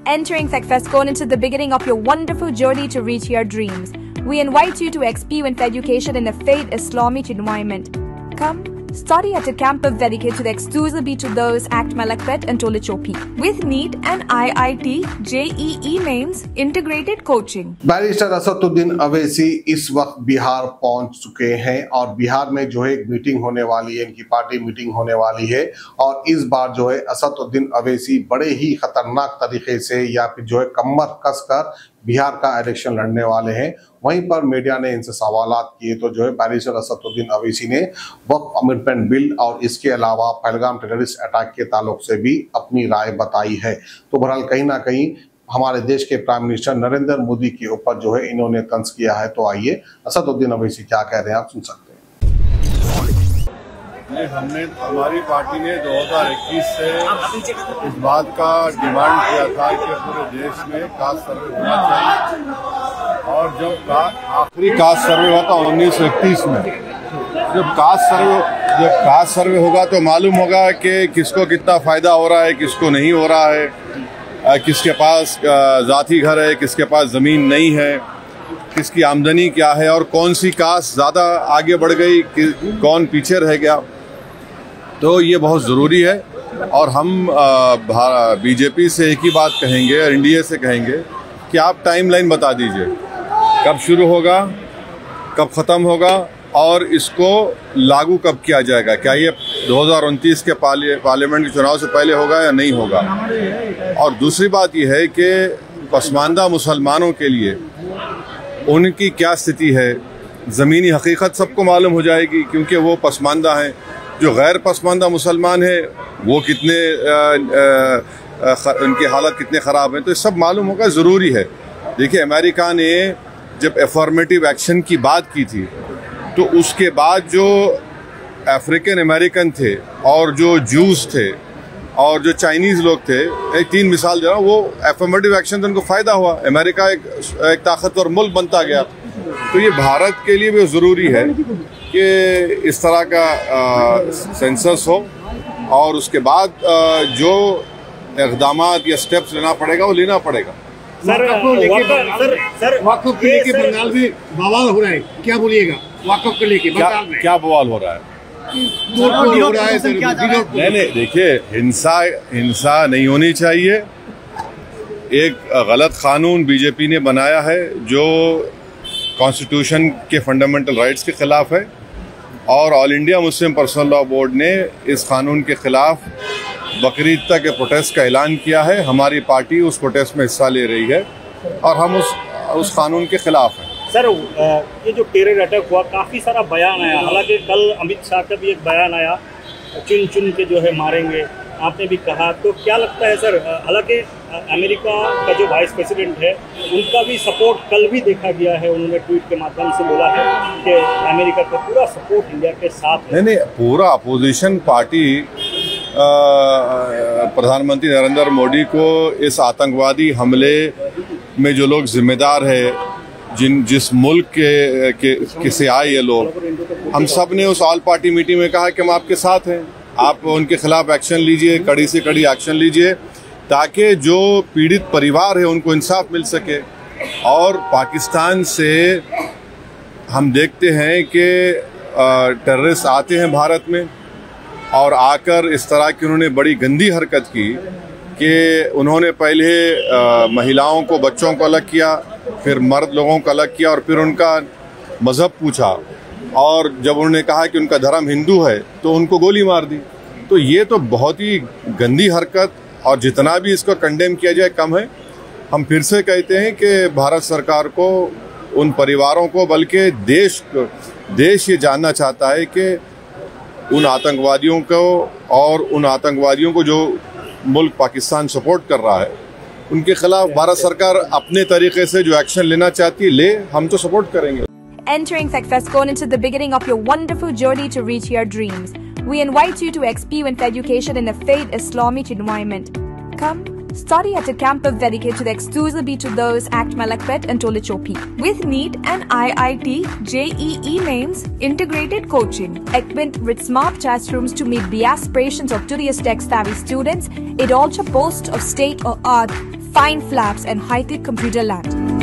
Entering Secfescon into the beginning of your wonderful journey to reach your dreams. We invite you to experience education in a faith Islamic environment. Come, study at a campus dedicated exclusively to those at Malakpet and Tolichopi. With NEET and IIT, JEE mains, integrated coaching. Barrister Asaduddin Owaisi इस वक्त बिहार पहुंच चुके हैं और बिहार में जो है एक मीटिंग होने वाली है, इनकी पार्टी मीटिंग होने वाली है और इस बार जो है असदुद्दीन अवैसी बड़े ही खतरनाक तरीके से या फिर जो है कमर कसकर बिहार का इलेक्शन लड़ने वाले हैं। वहीं पर मीडिया ने इनसे सवालात किए तो जो है बैरिस्टर असदुद्दीन अवैसी ने वक्फ अमेंडमेंट बिल और इसके अलावा पहलगाम टेररिस्ट अटैक के ताल्लुक से भी अपनी राय बताई है। तो बहरहाल कहीं ना कहीं हमारे देश के प्राइम मिनिस्टर नरेंद्र मोदी के ऊपर जो है इन्होंने तंज किया है। तो आइए असदुद्दीन अवैसी क्या कह रहे हैं आप सुन सकते हैं। हमारी पार्टी ने 2021 से इस बात का डिमांड किया था कि पूरे देश में कास्ट सर्वे होना चाहिए और जब आखिरी कास्ट सर्वे हुआ था 1931 में, जब कास्ट सर्वे होगा तो मालूम होगा कि किसको कितना फायदा हो रहा है, किसको नहीं हो रहा है, किसके पास जाती घर है, किसके पास जमीन नहीं है, किसकी आमदनी क्या है और कौन सी कास्ट ज्यादा आगे बढ़ गई, कौन पीछे रह गया। तो ये बहुत ज़रूरी है और हम बीजेपी से एक ही बात कहेंगे और एनडीए से कहेंगे कि आप टाइमलाइन बता दीजिए, कब शुरू होगा, कब ख़त्म होगा और इसको लागू कब किया जाएगा। क्या ये 2029 के पार्लियामेंट के चुनाव से पहले होगा या नहीं होगा। और दूसरी बात ये है कि पसमानदा मुसलमानों के लिए उनकी क्या स्थिति है, ज़मीनी हकीकत सबको मालूम हो जाएगी क्योंकि वो पसमानदा हैं। जो गैर पसमानदा मुसलमान है वो कितने उनकी हालत कितने ख़राब हैं, तो ये सब मालूम होगा, ज़रूरी है। देखिए अमेरिका ने जब एफर्मेटिव एक्शन की बात की थी तो उसके बाद जो अफ्रीकन अमेरिकन थे और जो जूस थे और जो चाइनीज़ लोग थे, एक 3 मिसाल दे रहा हूँ, वो एफर्मेटिव एक्शन से उनको फ़ायदा हुआ, अमेरिका एक ताकतवर मुल्क बनता गया। तो ये भारत के लिए भी ज़रूरी है कि इस तरह का सेंसस हो और उसके बाद जो इक़दामात या स्टेप्स लेना पड़ेगा वो लेना पड़ेगा। सर वक़्फ़ को लेके बंगाल में बवाल हो रहा है, क्या बोलिएगा? वक़्फ़ को लेके बंगाल में क्या बवाल हो रहा है? नहीं, देखिए हिंसा नहीं होनी चाहिए। एक गलत कानून बीजेपी ने बनाया है जो कॉन्स्टिट्यूशन के फंडामेंटल राइट्स के खिलाफ है और all India Muslim personal law board ने इस कानून के खिलाफ बकरीद तक के प्रोटेस्ट का ऐलान किया है। हमारी पार्टी उस प्रोटेस्ट में हिस्सा ले रही है और हम उस कानून के खिलाफ हैं। सर ये जो टेरर अटैक हुआ, काफ़ी सारा बयान आया, हालांकि कल अमित शाह का भी एक बयान आया, चुन चुन के जो है मारेंगे, आपने भी कहा। तो क्या लगता है सर, हालांकि अमेरिका का जो वाइस प्रेसिडेंट है उनका भी सपोर्ट कल भी देखा गया है, उन्होंने ट्वीट के माध्यम से बोला है कि अमेरिका का पूरा सपोर्ट इंडिया के साथ है। नहीं, पूरा अपोजिशन पार्टी प्रधानमंत्री नरेंद्र मोदी को इस आतंकवादी हमले में जो लोग जिम्मेदार है, जिस मुल्क के से आए ये लोग, हम सब ने उस ऑल पार्टी मीटिंग में कहा कि हम आपके साथ हैं, आप उनके खिलाफ एक्शन लीजिए, कड़ी से कड़ी एक्शन लीजिए ताकि जो पीड़ित परिवार है उनको इंसाफ मिल सके। और पाकिस्तान से हम देखते हैं कि टेररिस्ट आते हैं भारत में और आकर इस तरह की उन्होंने बड़ी गंदी हरकत की कि उन्होंने पहले महिलाओं को, बच्चों को अलग किया, फिर मर्द लोगों को अलग किया और फिर उनका मज़हब पूछा और जब उन्होंने कहा कि उनका धर्म हिंदू है तो उनको गोली मार दी। तो ये तो बहुत ही गंदी हरकत और जितना भी इसको कंडेम किया जाए कम है। हम फिर से कहते हैं कि भारत सरकार को, उन परिवारों को, बल्कि देश ये जानना चाहता है कि उन आतंकवादियों को और उन आतंकवादियों को जो मुल्क पाकिस्तान सपोर्ट कर रहा है उनके खिलाफ भारत सरकार अपने तरीके से जो एक्शन लेना चाहती है ले, हम तो सपोर्ट करेंगे। Entering Secfescon into the beginning of your wonderful journey to reach your dreams. We invite you to experience education in a faith Islamic environment. Come, study at a campus dedicated exclusively to those at Malakpet and Tolichopi. With NEET and IIT, JEE mains, integrated coaching. Equipped with smart classrooms to meet the aspirations of today's tech-savvy students, it also boasts of state-of-art fine flaps and high-tech computer labs.